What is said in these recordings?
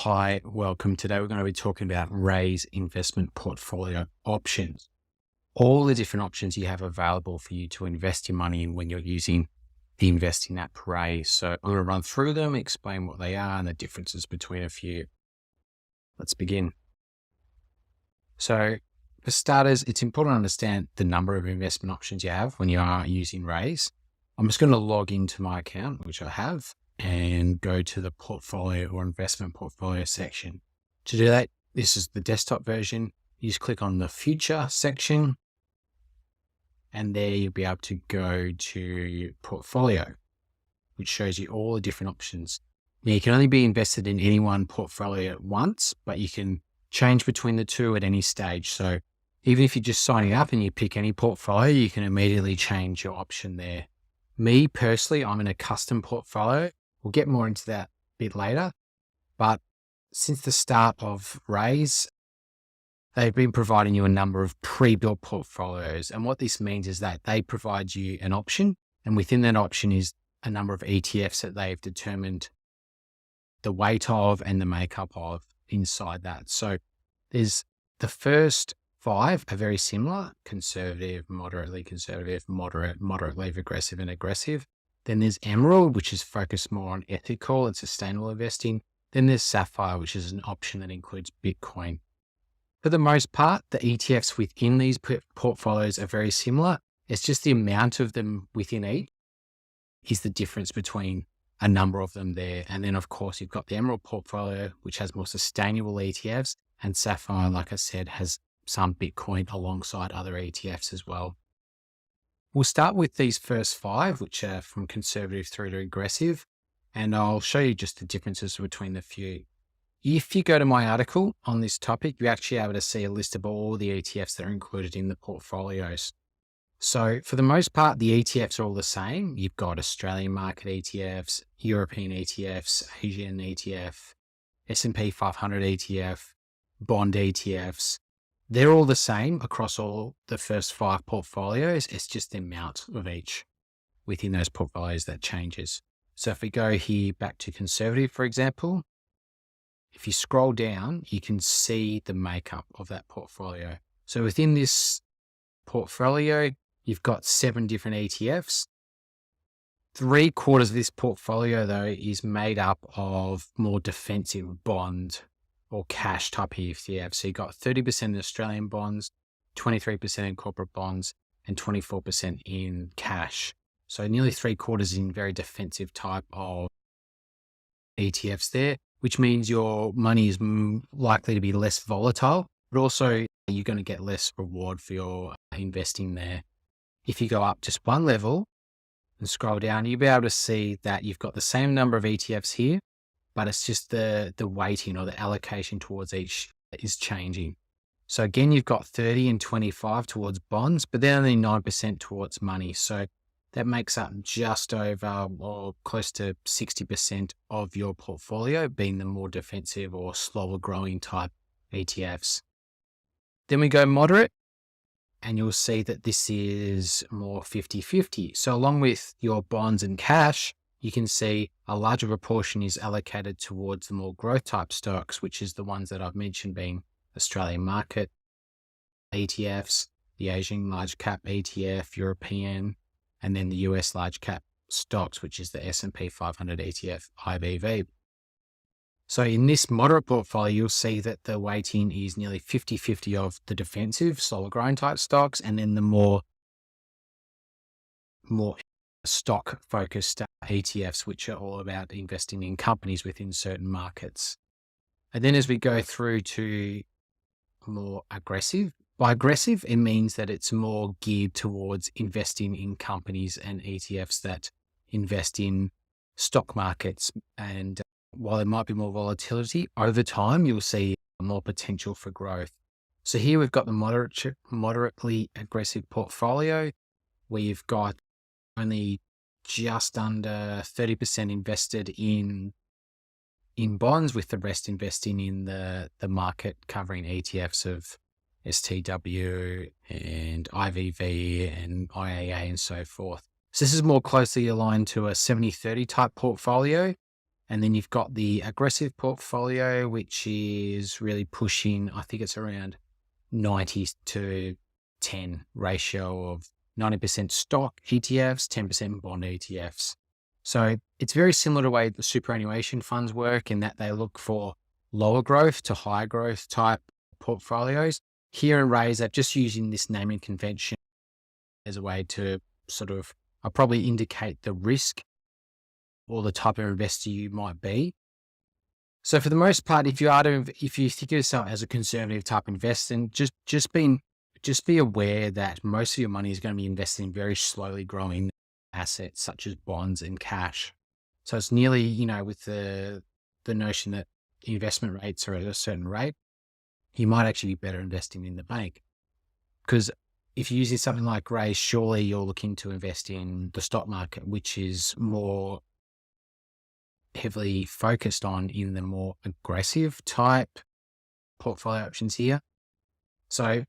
Hi, welcome. Today we're going to be talking about Raiz investment portfolio options. All the different options you have available for you to invest your money in when you're using the investing app Raiz. So I'm going to run through them, explain what they are and the differences between a few. Let's begin. So for starters, it's important to understand the number of investment options you have when you are using Raiz. I'm just going to log into my account, which I have, and go to the portfolio or investment portfolio section. To do that, this is the desktop version. You just click on the future section, and there you'll be able to go to portfolio, which shows you all the different options. Now, you can only be invested in any one portfolio at once, but you can change between the two at any stage. So even if you're just signing up and you pick any portfolio, you can immediately change your option there. Me personally, I'm in a custom portfolio. We'll get more into that a bit later. But since the start of Raiz, they've been providing you a number of pre-built portfolios. And what this means is that they provide you an option, and within that option is a number of ETFs that they've determined the weight of and the makeup of inside that. So there's the first 5 are very similar: conservative, moderate, moderately aggressive, and aggressive. Then there's Emerald, which is focused more on ethical and sustainable investing. Then there's Sapphire, which is an option that includes Bitcoin. For the most part, the ETFs within these portfolios are very similar. It's just the amount of them within each is the difference between a number of them there. And then, of course, you've got the Emerald portfolio, which has more sustainable ETFs. And Sapphire, like I said, has some Bitcoin alongside other ETFs as well. We'll start with these first 5, which are from conservative through to aggressive, and I'll show you just the differences between the few. If you go to my article on this topic, you're actually able to see a list of all the ETFs that are included in the portfolios. So for the most part, the ETFs are all the same. You've got Australian market ETFs, European ETFs, Asian ETF, S&P 500 ETF, bond ETFs. They're all the same across all the first 5 portfolios. It's just the amount of each within those portfolios that changes. So if we go here back to conservative, for example, if you scroll down, you can see the makeup of that portfolio. So within this portfolio, you've got 7 different ETFs. 3/4 of this portfolio, though, is made up of more defensive bond or cash type ETFs. So you've got 30% in Australian bonds, 23% in corporate bonds, and 24% in cash. So nearly 3/4 in very defensive type of ETFs there, which means your money is likely to be less volatile, but also you're going to get less reward for your investing there. If you go up just one level and scroll down, you'll be able to see that you've got the same number of ETFs here, but it's just the weighting or the allocation towards each is changing. So again, you've got 30 and 25 towards bonds, but then only 9% towards money. So that makes up just over or close to 60% of your portfolio being the more defensive or slower growing type ETFs. Then we go moderate, and you'll see that this is more 50-50. So along with your bonds and cash, you can see a larger proportion is allocated towards the more growth type stocks, which is the ones that I've mentioned being Australian market ETFs, the Asian large cap ETF, European, and then the US large cap stocks, which is the S&P 500 ETF IVV. So in this moderate portfolio, you'll see that the weighting is nearly 50-50 of the defensive, slower growing type stocks, and then the more stock focused ETFs, which are all about investing in companies within certain markets. And then as we go through to more aggressive, by aggressive, it means that it's more geared towards investing in companies and ETFs that invest in stock markets. And while there might be more volatility over time, you'll see more potential for growth. So here we've got the moderately aggressive portfolio, where you've got only just under 30% invested in bonds, with the rest investing in the market covering ETFs of STW and IVV and IAA and so forth. So this is more closely aligned to a 70-30 type portfolio. And then you've got the aggressive portfolio, which is really pushing, I think it's around 90 to 10 ratio of 90% stock ETFs, 10% bond ETFs. So it's very similar to the way the superannuation funds work in that they look for lower growth to high growth type portfolios. Here in Raiz, they're just using this naming convention as a way to sort of, I'll probably indicate the risk or the type of investor you might be. So for the most part, if you think of yourself as a conservative type investor, just be aware that most of your money is going to be invested in very slowly growing assets such as bonds and cash. So it's nearly, with the notion that investment rates are at a certain rate, you might actually be better investing in the bank. Because if you're using something like Raiz, surely you're looking to invest in the stock market, which is more heavily focused on in the more aggressive type portfolio options here. So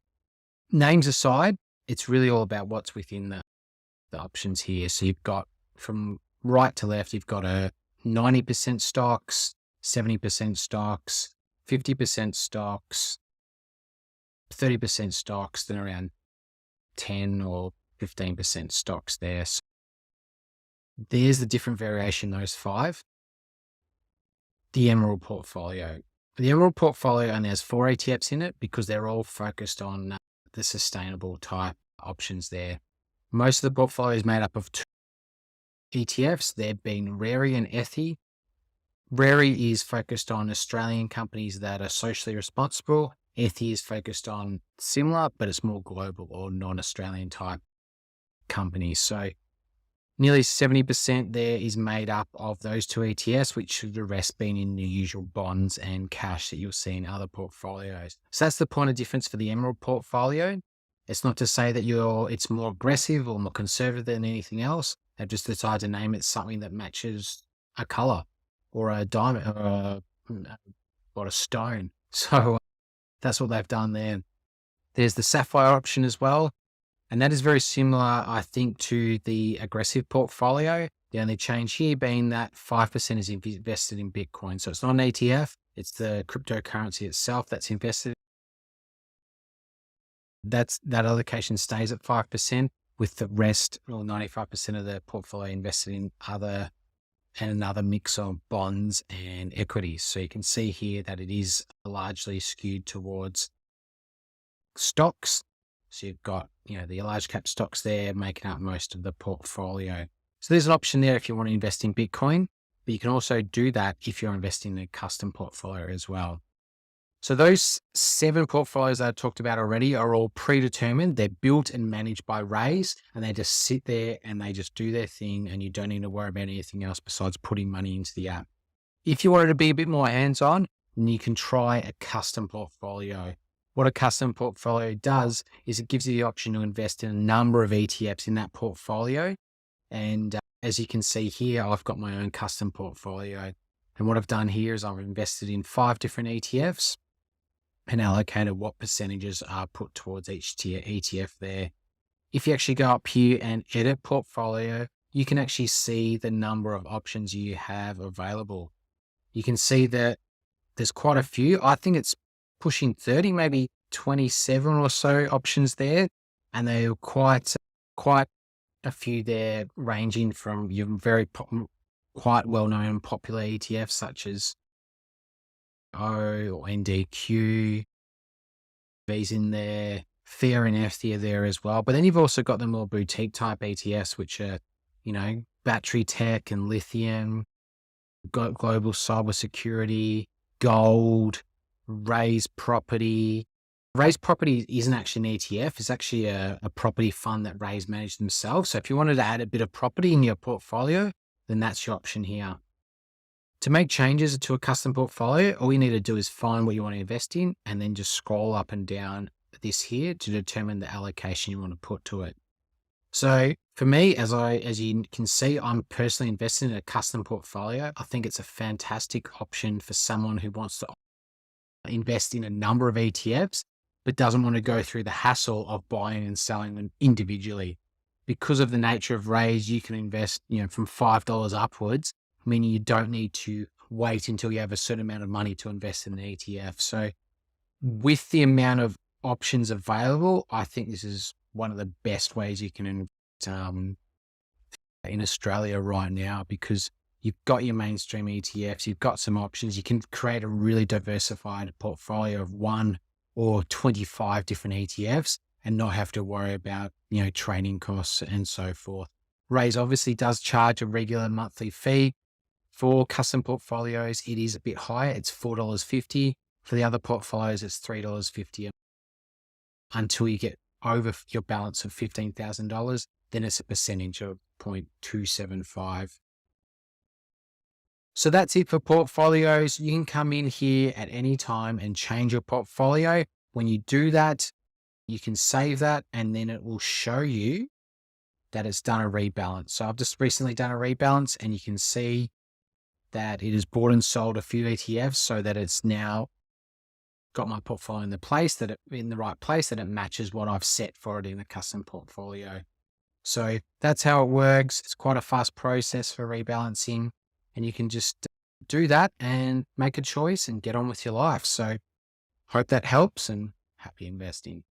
names aside, it's really all about what's within the options here. So you've got from right to left, you've got a 90% stocks, 70% stocks, 50% stocks, 30% stocks, then around 10 or 15% stocks there. So there's the different variation, those five. The Emerald portfolio. The Emerald portfolio only has 4 ETFs in it because they're all focused on the sustainable type options there. Most of the portfolio is made up of 2 ETFs. They're being Raiz and Ethi. Raiz is focused on Australian companies that are socially responsible. Ethi is focused on similar, but it's more global or non-Australian type companies. So nearly 70% there is made up of those 2 ETFs, which the rest being in the usual bonds and cash that you'll see in other portfolios. So that's the point of difference for the Emerald portfolio. It's not to say that it's more aggressive or more conservative than anything else. They've just decided to name it something that matches a color or a diamond or a stone. So that's what they've done there. There's the Sapphire option as well. And that is very similar, I think, to the aggressive portfolio. The only change here being that 5% is invested in Bitcoin. So it's not an ETF, it's the cryptocurrency itself that's invested. That allocation stays at 5%, with the rest, or 95% of the portfolio invested in another mix of bonds and equities. So you can see here that it is largely skewed towards stocks. So you've got, the large cap stocks there making up most of the portfolio. So there's an option there if you want to invest in Bitcoin, but you can also do that if you're investing in a custom portfolio as well. So those 7 portfolios that I talked about already are all predetermined. They're built and managed by Raiz, and they just sit there and they just do their thing, and you don't need to worry about anything else besides putting money into the app. If you wanted to be a bit more hands-on, then you can try a custom portfolio. What a custom portfolio does is it gives you the option to invest in a number of ETFs in that portfolio. And as you can see here, I've got my own custom portfolio. And what I've done here is I've invested in 5 different ETFs and allocated what percentages are put towards each tier ETF there. If you actually go up here and edit portfolio, you can actually see the number of options you have available. You can see that there's quite a few. I think it's pushing 30, maybe 27 or so options there. And they're quite a few there, ranging from your quite well-known popular ETFs such as O or NDQ. V's in there, Fair and FT are there as well. But then you've also got the more boutique type ETFs, which are, battery tech and lithium, global cybersecurity, gold, Raiz property. Raiz property isn't actually an ETF. It's actually a property fund that Raiz manage themselves. So if you wanted to add a bit of property in your portfolio, then that's your option here. To make changes to a custom portfolio, all you need to do is find what you want to invest in and then just scroll up and down this here to determine the allocation you want to put to it. So for me, as you can see, I'm personally invested in a custom portfolio. I think it's a fantastic option for someone who wants to invest in a number of ETFs, but doesn't want to go through the hassle of buying and selling them individually. Because of the nature of Raiz, you can invest, from $5 upwards meaning you don't need to wait until you have a certain amount of money to invest in an ETF. So with the amount of options available, I think this is one of the best ways you can invest in Australia right now, because you've got your mainstream ETFs, you've got some options. You can create a really diversified portfolio of 1 or 25 different ETFs and not have to worry about, trading costs and so forth. Raiz obviously does charge a regular monthly fee for custom portfolios. It is a bit higher. It's $4.50. For the other portfolios, it's $3.50 until you get over your balance of $15,000. Then it's a percentage of 0.275. So that's it for portfolios. You can come in here at any time and change your portfolio. When you do that, you can save that and then it will show you that it's done a rebalance. So I've just recently done a rebalance and you can see that it has bought and sold a few ETFs so that it's now got my portfolio in the right place, that it matches what I've set for it in a custom portfolio. So that's how it works. It's quite a fast process for rebalancing, and you can just do that and make a choice and get on with your life. So hope that helps, and happy investing.